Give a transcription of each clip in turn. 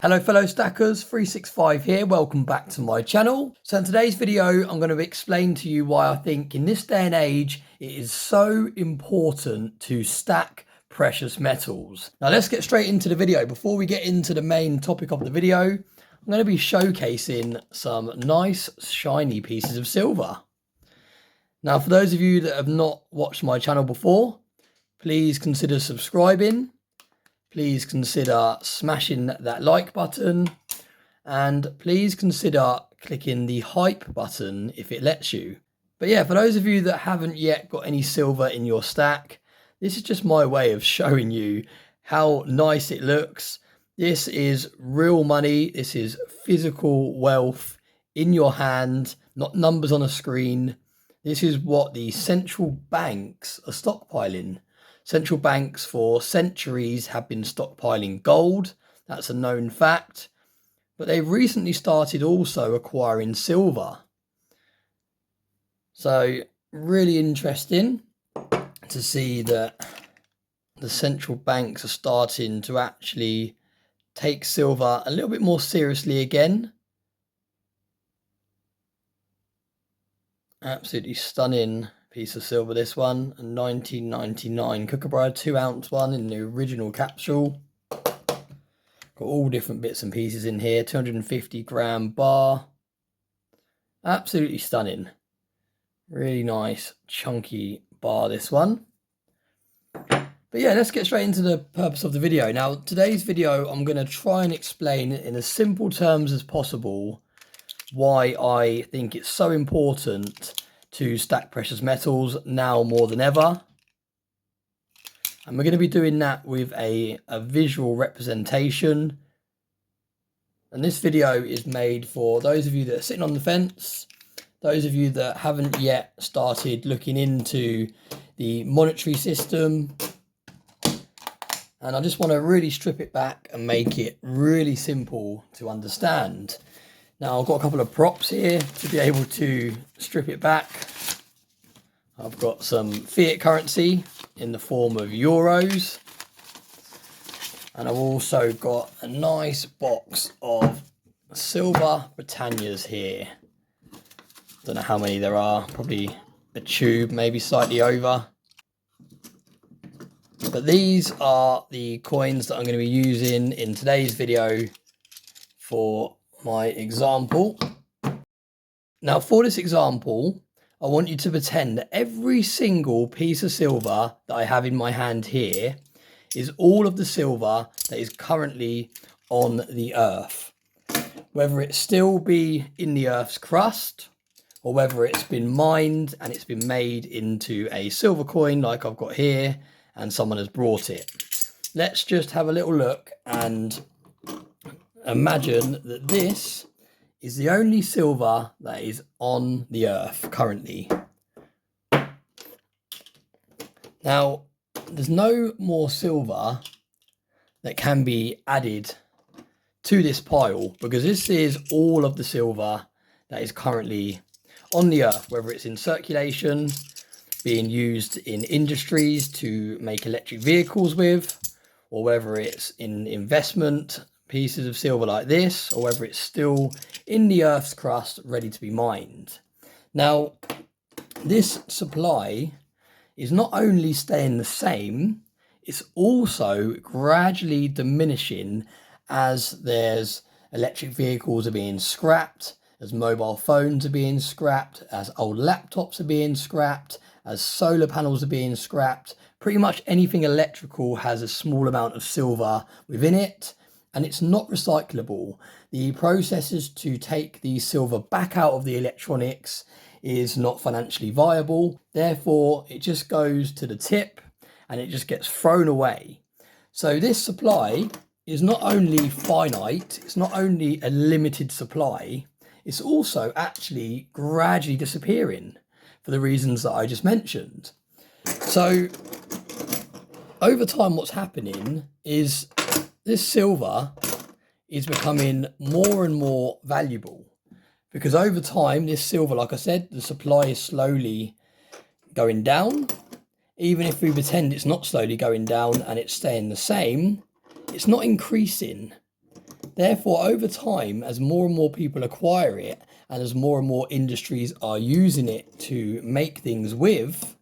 Hello fellow stackers, 365 here, welcome back to my channel. So in today's video I'm going to explain to you why I think in this day and age it is so important to stack precious metals. Now let's get straight into the video. Before we get into the main topic of the video, I'm going to be showcasing some nice shiny pieces of silver. Now for those of you that have not watched my channel before, please consider subscribing. Please consider smashing that like button, and please consider clicking the hype button if it lets you. But yeah, for those of you that haven't yet got any silver in your stack, this is just my way of showing you how nice it looks. This is real money. This is physical wealth in your hand, not numbers on a screen. This is what the central banks are stockpiling. Central banks for centuries have been stockpiling gold. That's a known fact. But they've recently started also acquiring silver. So really interesting to see that the central banks are starting to actually take silver a little bit more seriously again. Absolutely stunning piece of silver, this one, a 1999 Kookaburra 2-ounce one in the original capsule. Got all different bits and pieces in here, 250 gram bar. Absolutely stunning. Really nice chunky bar, this one. But yeah, let's get straight into the purpose of the video. Now today's video I'm going to try and explain in as simple terms as possible why I think it's so important to stack precious metals now more than ever. And we're going to be doing that with a visual representation. And this video is made for those of you that are sitting on the fence, those of you that haven't yet started looking into the monetary system. And I just want to really strip it back and make it really simple to understand. Now I've got a couple of props here to be able to strip it back. I've got some fiat currency in the form of euros. And I've also got a nice box of silver Britannias here. Don't know how many there are, probably a tube, maybe slightly over. But these are the coins that I'm going to be using in today's video for my example. Now for this example, I want you to pretend that every single piece of silver that I have in my hand here is all of the silver that is currently on the earth. Whether it still be in the earth's crust, or whether it's been mined and it's been made into a silver coin like I've got here and someone has brought it. Let's just have a little look and imagine that this is the only silver that is on the earth currently. Now, there's no more silver that can be added to this pile because this is all of the silver that is currently on the earth, whether it's in circulation, being used in industries to make electric vehicles with, or whether it's in investment pieces of silver like this, or whether it's still in the earth's crust ready to be mined. Now this supply is not only staying the same, it's also gradually diminishing as there's electric vehicles are being scrapped, as mobile phones are being scrapped, as old laptops are being scrapped, as solar panels are being scrapped. Pretty much anything electrical has a small amount of silver within it. And it's not recyclable. The processes to take the silver back out of the electronics is not financially viable. Therefore, it just goes to the tip and it just gets thrown away. So this supply is not only finite, it's not only a limited supply, it's also actually gradually disappearing for the reasons that I just mentioned. So over time, what's happening is this silver is becoming more and more valuable because over time, this silver, like I said, the supply is slowly going down. even if we pretend it's not slowly going down and it's staying the same, it's not increasing. Therefore, over time, as more and more people acquire it, and as more and more industries are using it to make things with,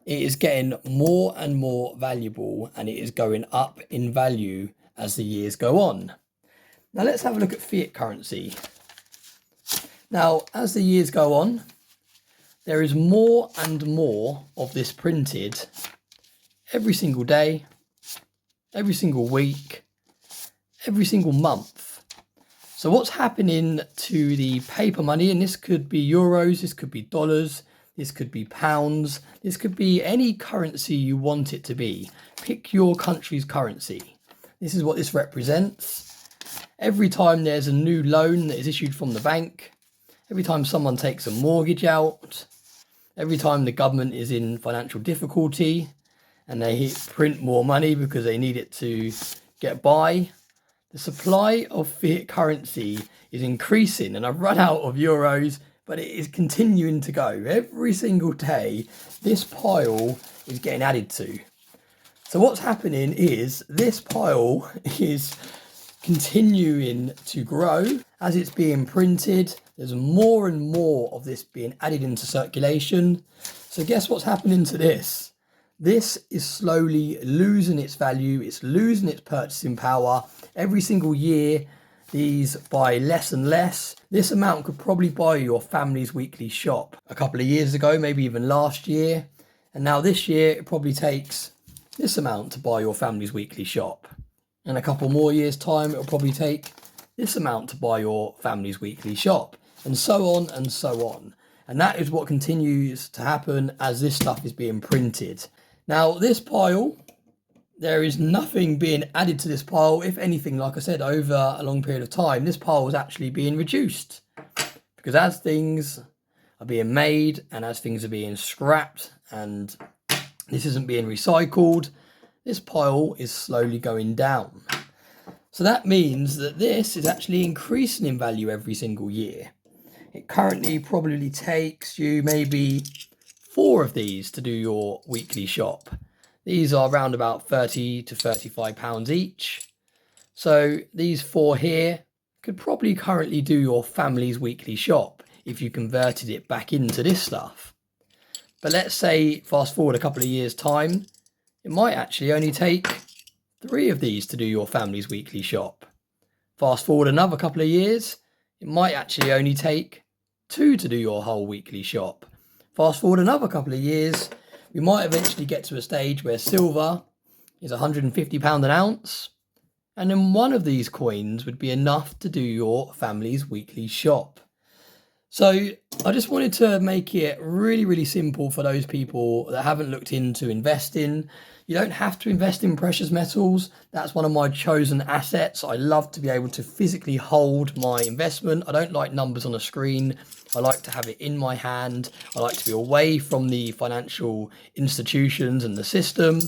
it is getting more and more valuable, and it is going up in value as the years go on. Now let's have a look at fiat currency. Now, as the years go on, there is more and more of this printed every single day, every single week, every single month. So what's happening to the paper money, and this could be euros, this could be dollars, this could be pounds, this could be any currency you want it to be. Pick your country's currency. This is what this represents. Every time there's a new loan that is issued from the bank, every time someone takes a mortgage out, every time the government is in financial difficulty and they print more money because they need it to get by, the supply of fiat currency is increasing. And I've run out of euros, but it is continuing to go. Every single day, this pile is getting added to. So what's happening is this pile is continuing to grow as it's being printed. There's more and more of this being added into circulation. So guess what's happening to this? This is slowly losing its value. It's losing its purchasing power. Every single year, these buy less and less. This amount could probably buy your family's weekly shop a couple of years ago, maybe even last year. And now this year, it probably takes this amount to buy your family's weekly shop. In a couple more years' time, it'll probably take this amount to buy your family's weekly shop, and so on and so on. And that is what continues to happen as this stuff is being printed. Now, this pile, there is nothing being added to this pile. If anything, like I said, over a long period of time, this pile is actually being reduced. Because as things are being made and as things are being scrapped and this isn't being recycled, this pile is slowly going down. So that means that this is actually increasing in value every single year. It currently probably takes you maybe 4 of these to do your weekly shop. These are around about £30 to £35 each. So these 4 here could probably currently do your family's weekly shop if you converted it back into this stuff. But let's say fast forward a couple of years' time, it might actually only take 3 of these to do your family's weekly shop. Fast forward another couple of years, it might actually only take 2 to do your whole weekly shop. Fast forward another couple of years, we might eventually get to a stage where silver is £150 an ounce, and then 1 of these coins would be enough to do your family's weekly shop. So I just wanted to make it really, really simple for those people that haven't looked into investing. You don't have to invest in precious metals. That's one of my chosen assets. I love to be able to physically hold my investment. I don't like numbers on a screen. I like to have it in my hand. I like to be away from the financial institutions and the system.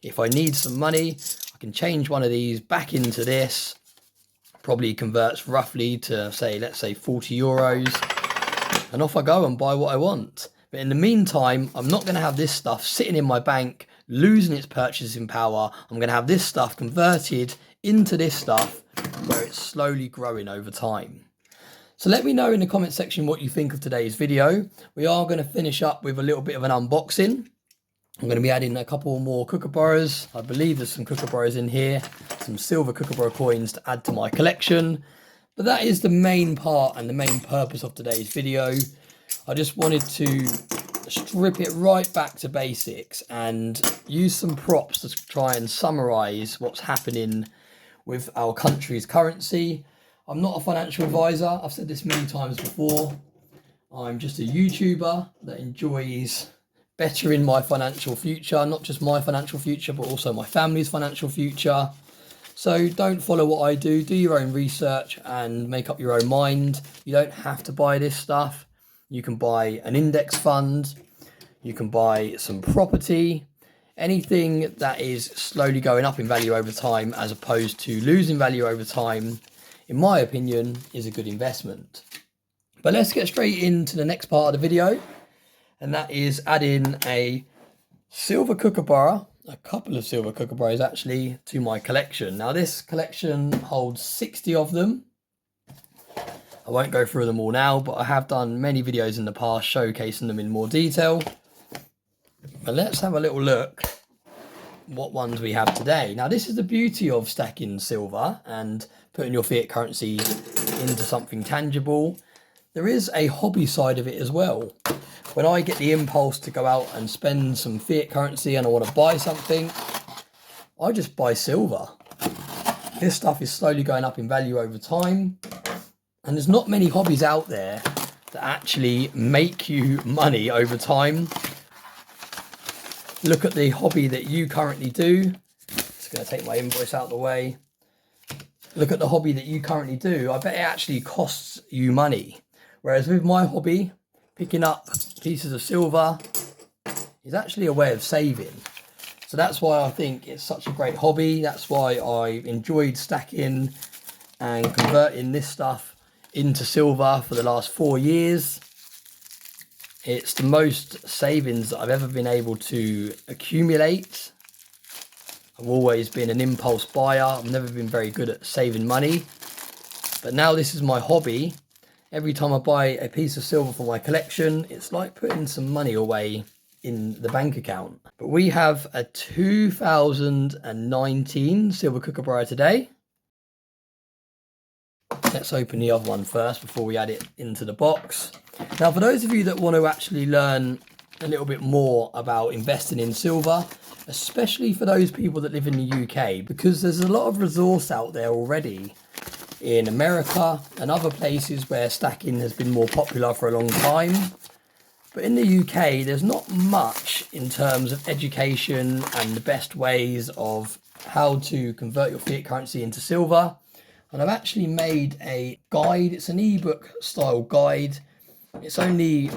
If I need some money, I can change one of these back into this. Probably converts roughly to say, let's say 40 euros. And off I go and buy what I want. But in the meantime, I'm not going to have this stuff sitting in my bank, losing its purchasing power. I'm going to have this stuff converted into this stuff where it's slowly growing over time. So let me know in the comment section what you think of today's video. We are going to finish up with a little bit of an unboxing. I'm going to be adding a couple more kookaburras. I believe there's some kookaburras in here, some silver kookaburra coins to add to my collection. But that is the main part and the main purpose of today's video. I just wanted to strip it right back to basics and use some props to try and summarize what's happening with our country's currency. I'm not a financial advisor. I've said this many times before. I'm just a YouTuber that enjoys bettering my financial future, not just my financial future, but also my family's financial future. So don't follow what I do. Do your own research and make up your own mind. You don't have to buy this stuff. You can buy an index fund. You can buy some property. Anything that is slowly going up in value over time as opposed to losing value over time, in my opinion, is a good investment. But let's get straight into the next part of the video. And that is adding a silver kookaburra, a couple of silver kookaburras actually, to my collection. Now this collection holds 60 of them. I won't go through them all now, but I have done many videos in the past showcasing them in more detail. But let's have a little look what ones we have today. Now this is the beauty of stacking silver and putting your fiat currency into something tangible. There is a hobby side of it as well. When I get the impulse to go out and spend some fiat currency and I want to buy something, I just buy silver. This stuff is slowly going up in value over time. And there's not many hobbies out there that actually make you money over time. Look at the hobby that you currently do. Just going to take my invoice out of the way. Look at the hobby that you currently do. I bet it actually costs you money. Whereas with my hobby, picking up pieces of silver is actually a way of saving. So that's why I think it's such a great hobby. That's why I've enjoyed stacking and converting this stuff into silver for the last 4 years. It's the most savings that I've ever been able to accumulate. I've always been an impulse buyer. I've never been very good at saving money. But now this is my hobby. Every time I buy a piece of silver for my collection, it's like putting some money away in the bank account. But we have a 2019 silver kookaburra today. Let's open the other one first before we add it into the box. Now, for those of you that want to actually learn a little bit more about investing in silver, especially for those people that live in the UK, because there's a lot of resource out there already in America and other places where stacking has been more popular for a long time. But in the UK, there's not much in terms of education and the best ways of how to convert your fiat currency into silver. And I've actually made a guide. It's an ebook style guide. It's only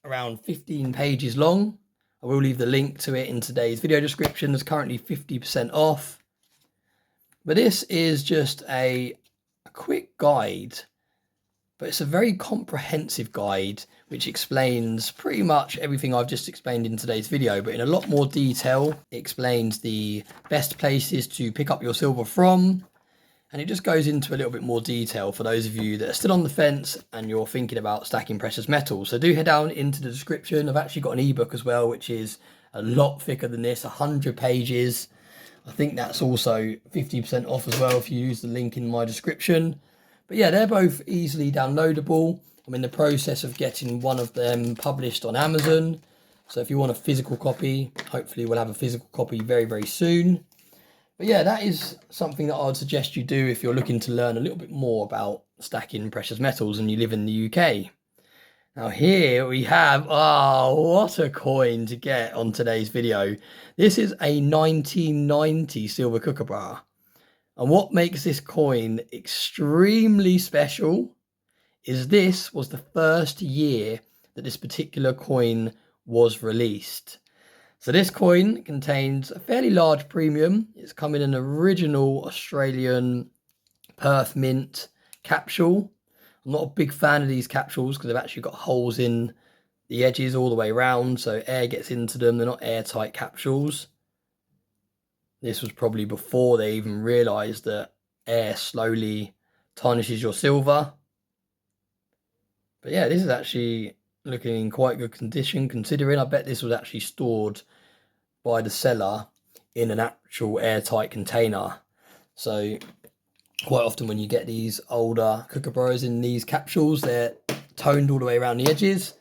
around 15 pages long. I will leave the link to it in today's video description. There's currently 50% off. But this is just a quick guide, but it's a very comprehensive guide which explains pretty much everything I've just explained in today's video, but in a lot more detail. It explains the best places to pick up your silver from. And it just goes into a little bit more detail for those of you that are still on the fence and you're thinking about stacking precious metals. So do head down into the description. I've actually got an ebook as well, which is a lot thicker than this, 100 pages. I think that's also 50% off as well if you use the link in my description. But yeah, they're both easily downloadable. I'm in the process of getting one of them published on Amazon. So if you want a physical copy, hopefully we'll have a physical copy very, very soon. But yeah, that is something that I would suggest you do if you're looking to learn a little bit more about stacking precious metals and you live in the UK. Now here we have, what a coin to get on today's video. This is a 1990 silver kookaburra. And what makes this coin extremely special is this was the first year that this particular coin was released. So this coin contains a fairly large premium. It's come in an original Australian Perth mint capsule. I'm not a big fan of these capsules because they've actually got holes in the edges all the way around, so air gets into them. They're not airtight capsules. This was probably before they even realised that air slowly tarnishes your silver. But yeah, this is actually looking in quite good condition, considering I bet this was actually stored by the seller in an actual airtight container. So quite often when you get these older kookaburras in these capsules, they're toned all the way around the edges.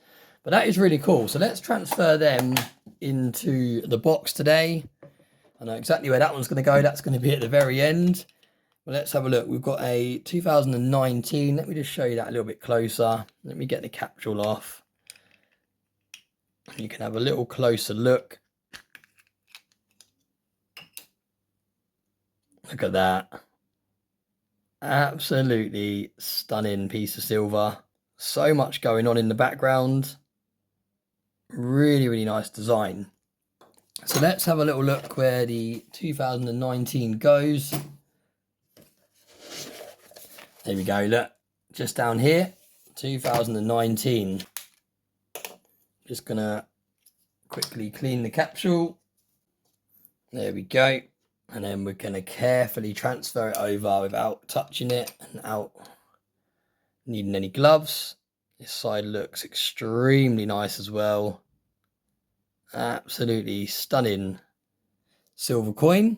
But that is really cool. So let's transfer them into the box today. I know exactly where that one's going to go. That's going to be at the very end. But let's have a look. We've got a 2019. Let me just show you that a little bit closer. Let me get the capsule off. You can have a little closer look. Look at that. Absolutely stunning piece of silver. So much going on in the background. Really, really nice design. So let's have a little look where the 2019 goes. There we go, look. Just down here, 2019. Just gonna quickly clean the capsule. There we go. And then we're going to carefully transfer it over without touching it and without needing any gloves. This side looks extremely nice as well. Absolutely stunning silver coin.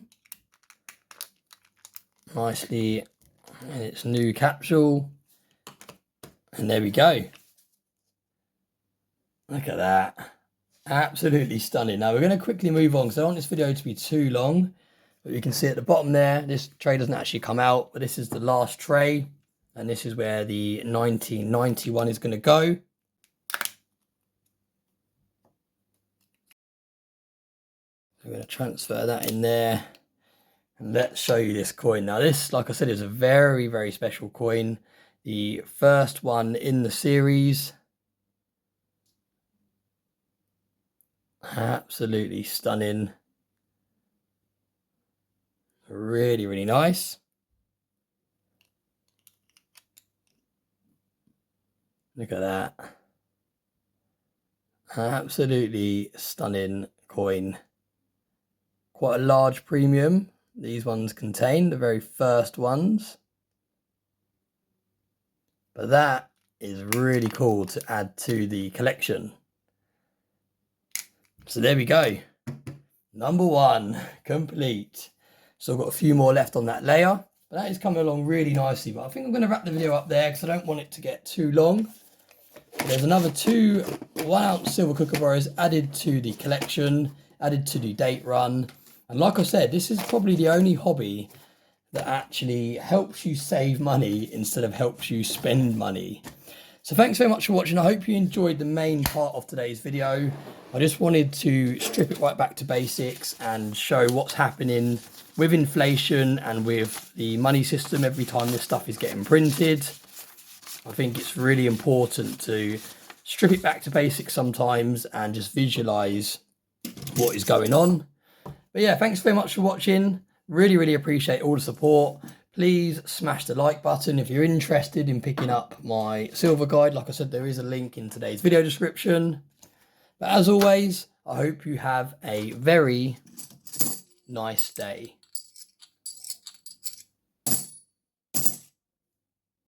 Nicely in its new capsule. And there we go. Look at that. Absolutely stunning. Now we're going to quickly move on because I don't want this video to be too long. But you can see at the bottom there, this tray doesn't actually come out, but this is the last tray. And this is where the 1991 is going to go. We're going to transfer that in there. And let's show you this coin. Now this, like I said, is a very, very special coin. The first one in the series. Absolutely stunning. Really, really nice. Look at that. Absolutely stunning coin. Quite a large premium these ones contain, the very first ones. But that is really cool to add to the collection. So there we go. Number one, complete. So I've got a few more left on that layer, but that is coming along really nicely. But I think I'm going to wrap the video up there because I don't want it to get too long. There's another 2 1-ounce silver kookaburras added to the collection, added to the date run. And like I said, this is probably the only hobby that actually helps you save money instead of helps you spend money. So thanks very much for watching. I hope you enjoyed the main part of today's video. I just wanted to strip it right back to basics and show what's happening with inflation and with the money system every time this stuff is getting printed. I think it's really important to strip it back to basics sometimes and just visualize what is going on. But yeah, thanks very much for watching. Really, really appreciate all the support. Please smash the like button if you're interested in picking up my silver guide. Like I said, there is a link in today's video description. But as always, I hope you have a very nice day.